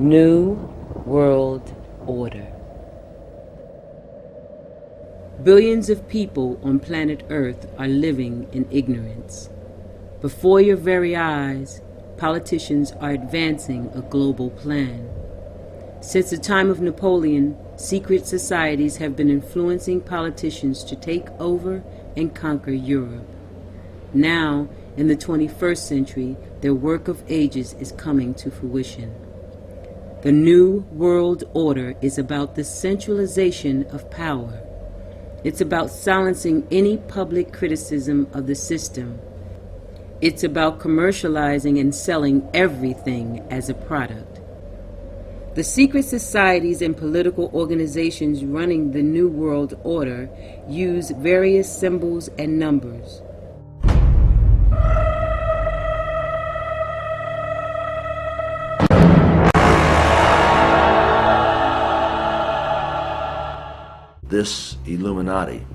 New World Order. Billions of people on planet Earth are living in ignorance. Before your very eyes, politicians are advancing a global plan. Since the time of Napoleon, secret societies have been influencing politicians to take over and conquer Europe. Now, in the 21st century, their work of ages is coming to fruition. The New World Order is about the centralization of power. It's about silencing any public criticism of the system. It's about commercializing and selling everything as a product. The secret societies and political organizations running the New World Order use various symbols and numbers. This Illuminati,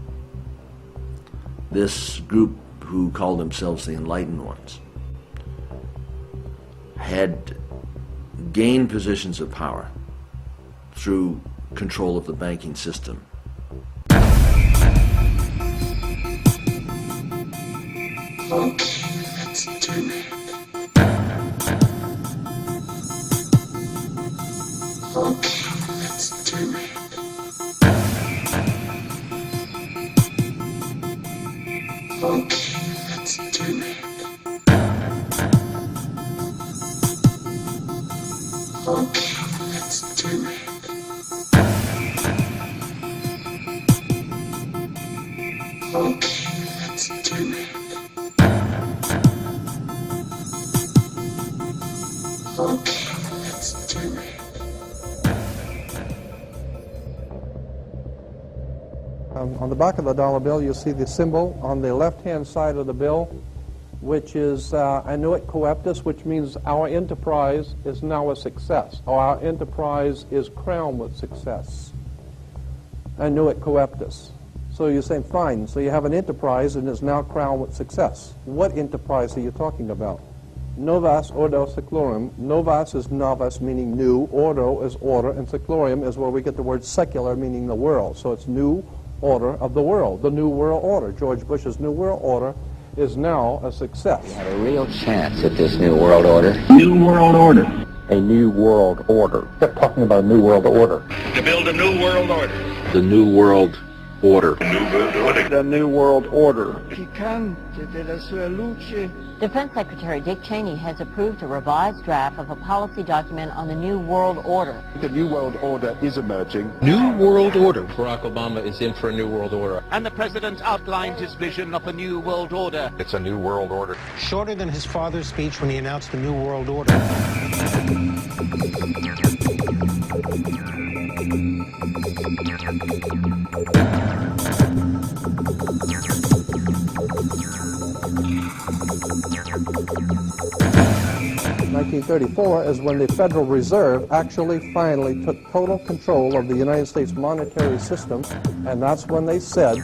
this group who called themselves the Enlightened Ones, had gained positions of power through control of the banking system. Okay, let's do it. Okay, let's do it. Okay, let's do it. Okay, let's do it. Okay, let's do it. Okay, let's do it. On the back of the dollar bill, you'll see the symbol on the left-hand side of the bill, which is annuit coeptus, which means our enterprise is now a success, or our enterprise is crowned with success. Annuit coeptus. So you're saying, fine, so you have an enterprise and it's now crowned with success. What enterprise are you talking about? Novus ordo seclorum. Novus is novus, meaning new. Ordo is order, and seclorum is where we get the word secular, meaning the world. So it's new order of the world, the New World Order. George Bush's New World Order is now a success. We had a real chance at this New World Order. New World Order. A New World Order. They're talking about a New World Order. To build a New World Order. The New World Order. The New World Order. Defense Secretary Dick Cheney has approved a revised draft of a policy document on the New World Order. The New World Order is emerging. New World Order. Barack Obama is in for a New World Order. And the President outlined his vision of a New World Order. It's a New World Order. Shorter than his father's speech when he announced the New World Order. In 1934 is when the Federal Reserve actually finally took total control of the United States monetary system, and that's when they said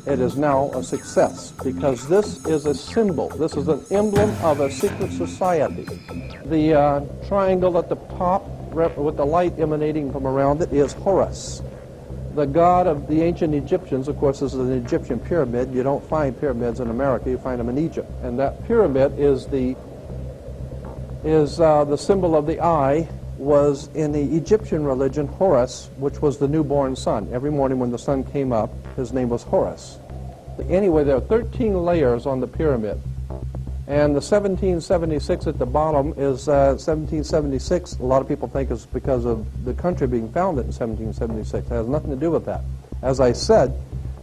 it is now a success, because this is a symbol, this is an emblem of a secret society. The triangle at the top with the light emanating from around it is Horus, the god of the ancient Egyptians. Of course, this is an Egyptian pyramid. You don't find pyramids in America, you find them in Egypt. And that pyramid is the symbol of the eye, was in the Egyptian religion Horus, which was the newborn sun. Every morning when the sun came up, his name was Horus. Anyway, there are 13 layers on the pyramid. And the 1776 at the bottom is 1776. A lot of people think it's because of the country being founded in 1776. It has nothing to do with that. As I said,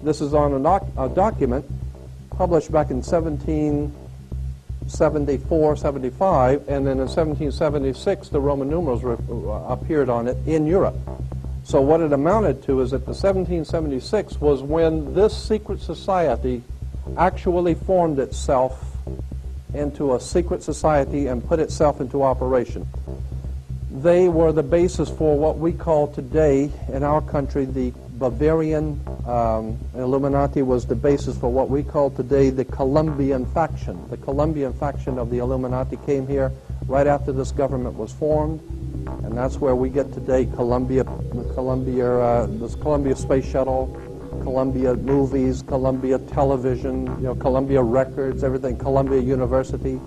this is on a document published back in 1774, 75, and then in 1776 the Roman numerals appeared on it in Europe. So what it amounted to is that the 1776 was when this secret society actually formed itself into a secret society and put itself into operation. They were the basis for what we call today in our country the Bavarian Illuminati was the basis for what we call today the Colombian faction. The Colombian faction of the Illuminati came here right after this government was formed, And that's where we get today Columbia Space Shuttle, Columbia Movies, Columbia Television, Columbia Records, everything, Columbia University.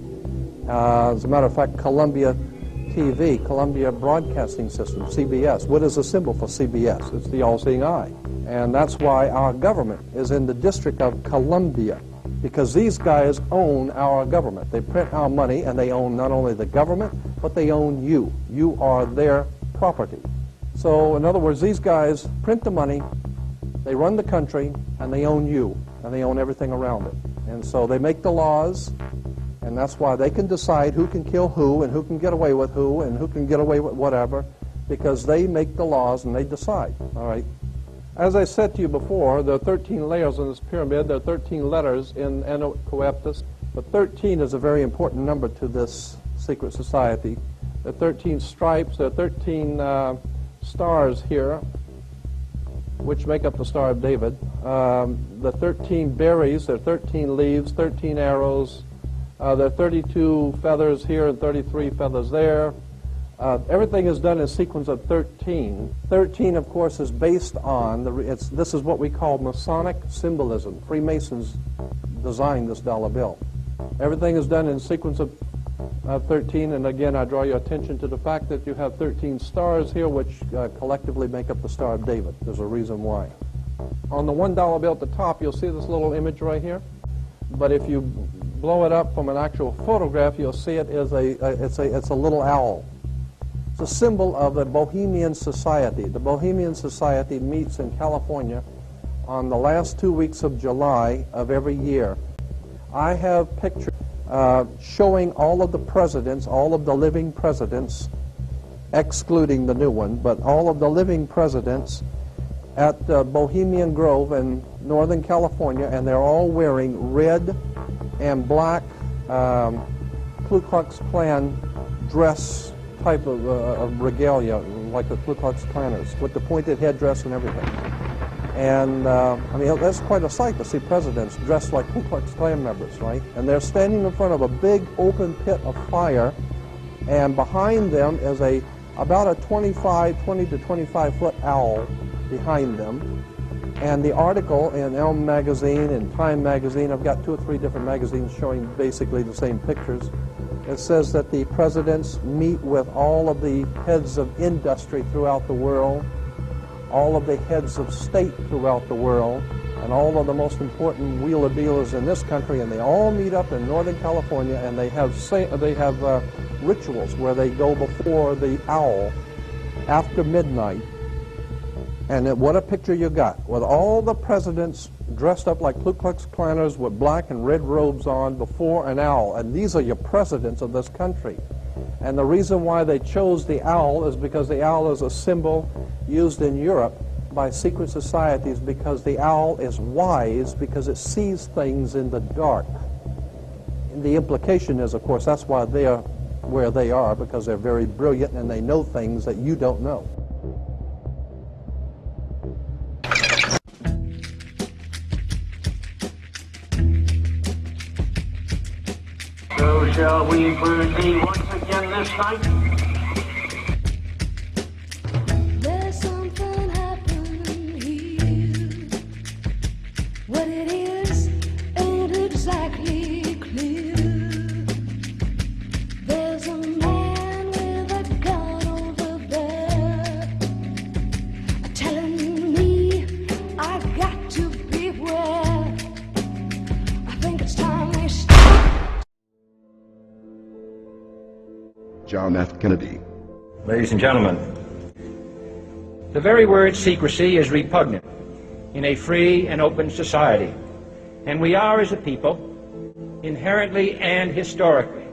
As a matter of fact, Columbia TV, Columbia Broadcasting System, CBS. What is the symbol for CBS? It's the all-seeing eye. And that's why our government is in the District of Columbia, because these guys own our government. They print our money, and they own not only the government, but they own you. You are their property. So, in other words, these guys print the money, they run the country, and they own you, and they own everything around it. And so they make the laws, and that's why they can decide who can kill who, and who can get away with who, and who can get away with whatever, because they make the laws and they decide, all right? As I said to you before, there are 13 layers in this pyramid. There are 13 letters in Inuit Coeptus, but 13 is a very important number to this secret society. There are 13 stripes. There are 13 stars here, which make up the Star of David. The 13 berries, there are 13 leaves, 13 arrows. There are 32 feathers here and 33 feathers there. Everything is done in a sequence of 13. 13, of course, is based on, this is what we call Masonic symbolism. Freemasons designed this dollar bill. Everything is done in sequence of 13, and again, I draw your attention to the fact that you have 13 stars here, which collectively make up the Star of David. There's a reason why. On the $1 bill at the top, you'll see this little image right here. But if you blow it up from an actual photograph, you'll see it is it's a little owl. It's a symbol of the Bohemian Society. The Bohemian Society meets in California on the last 2 weeks of July of every year. I have pictures showing all of the presidents, all of the living presidents, excluding the new one, but all of the living presidents at Bohemian Grove in Northern California, and they're all wearing red and black Ku Klux Klan dress type of regalia, like the Ku Klux Klanners, with the pointed headdress and everything. And, I mean, that's quite a sight to see presidents dressed like Ku Klux Klan members, right? And they're standing in front of a big open pit of fire, and behind them is about a 20 to 25-foot owl behind them. And the article in Elm Magazine and Time Magazine, I've got 2 or 3 different magazines showing basically the same pictures. It says that the presidents meet with all of the heads of industry throughout the world, all of the heads of state throughout the world, and all of the most important wheeler dealers in this country, and they all meet up in Northern California, and they have rituals where they go before the owl after midnight. And what a picture you got, with all the presidents dressed up like Ku Klux Klanners with black and red robes on before an owl. And these are your presidents of this country. And the reason why they chose the owl is because the owl is a symbol used in Europe by secret societies, because the owl is wise, because it sees things in the dark. And the implication is, of course, that's why they are where they are, because they're very brilliant and they know things that you don't know. So shall we proceed once again this night? There's something happening here. What it is ain't exactly clear. There's a man with a gun over there telling me I got to beware. I think it's time we stop. John F. Kennedy. Ladies and gentlemen, the very word secrecy is repugnant in a free and open society, and we are, as a people, inherently and historically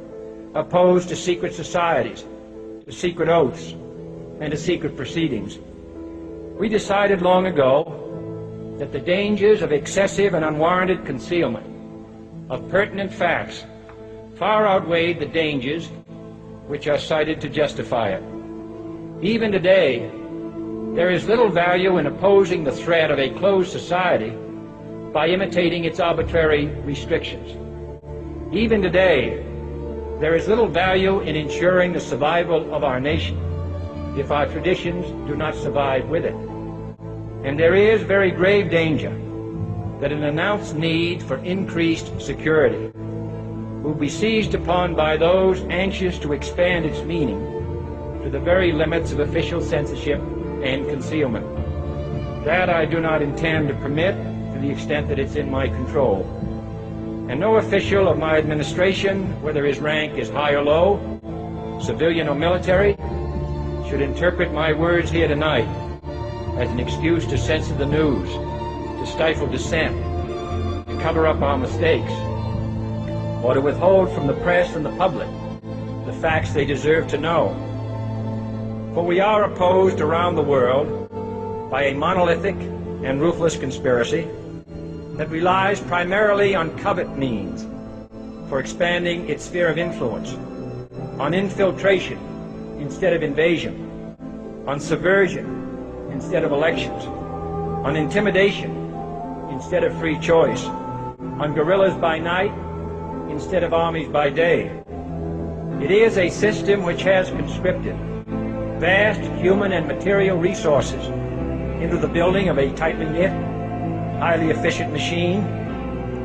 opposed to secret societies, to secret oaths, and to secret proceedings. We decided long ago that the dangers of excessive and unwarranted concealment of pertinent facts far outweighed the dangers which are cited to justify it. Even today, there is little value in opposing the threat of a closed society by imitating its arbitrary restrictions. Even today, there is little value in ensuring the survival of our nation if our traditions do not survive with it. And there is very grave danger that an announced need for increased security will be seized upon by those anxious to expand its meaning to the very limits of official censorship and concealment. That I do not intend to permit to the extent that it's in my control. And no official of my administration, whether his rank is high or low, civilian or military, should interpret my words here tonight as an excuse to censor the news, to stifle dissent, to cover up our mistakes, or to withhold from the press and the public the facts they deserve to know. For we are opposed around the world by a monolithic and ruthless conspiracy that relies primarily on covert means for expanding its sphere of influence, on infiltration instead of invasion, on subversion instead of elections, on intimidation instead of free choice, on guerrillas by night instead of armies by day. It is a system which has conscripted vast human and material resources into the building of a tightly knit, highly efficient machine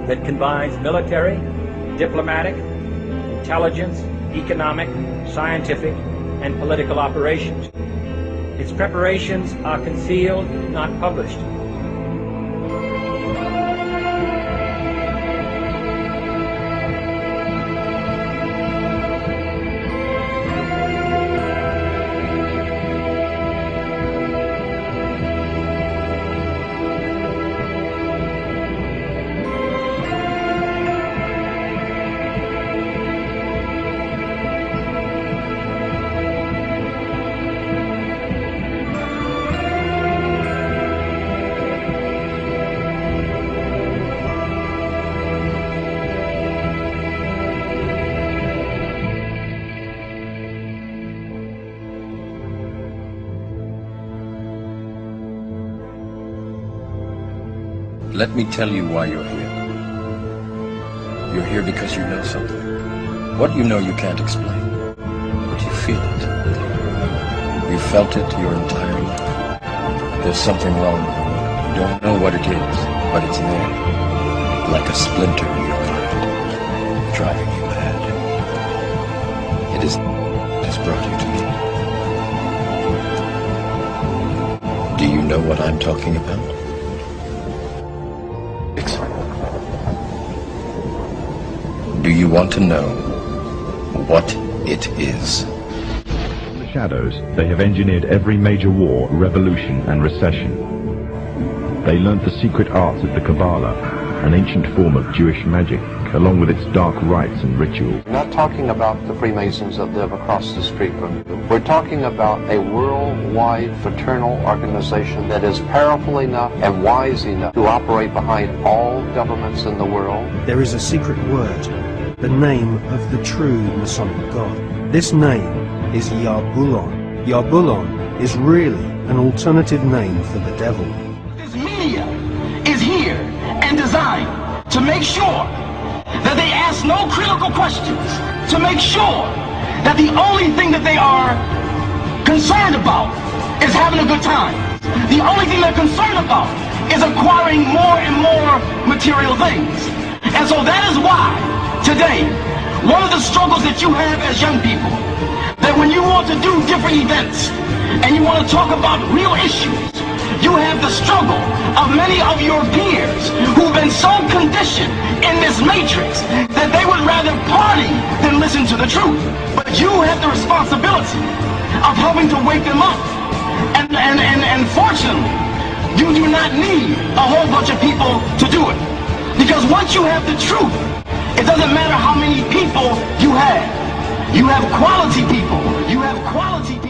that combines military, diplomatic, intelligence, economic, scientific, and political operations. Its preparations are concealed, not published. Let me tell you why you're here. You're here because you know something. What you know you can't explain, but you feel it. You've felt it your entire life. There's something wrong with the world. You don't know what it is, but it's there, like a splinter in your mind, driving you mad. It is that has brought you to me. Do you know what I'm talking about? Do you want to know what it is? In the shadows, they have engineered every major war, revolution, and recession. They learnt the secret arts of the Kabbalah, an ancient form of Jewish magic, along with its dark rites and rituals. We're not talking about the Freemasons that live across the street from you. We're talking about a worldwide fraternal organization that is powerful enough and wise enough to operate behind all governments in the world. There is a secret word, the name of the true Masonic God. This name is Yarbulon. Yarbulon is really an alternative name for the devil. This media is here and designed to make sure that they ask no critical questions, to make sure that the only thing that they are concerned about is having a good time. The only thing they're concerned about is acquiring more and more material things. And so that is why today, one of the struggles that you have as young people, that when you want to do different events and you want to talk about real issues, you have the struggle of many of your peers who've been so conditioned in this matrix that they would rather party than listen to the truth. But you have the responsibility of helping to wake them up. And fortunately, you do not need a whole bunch of people to do it. Because once you have the truth, it doesn't matter how many people you have. You have quality people. You have quality people.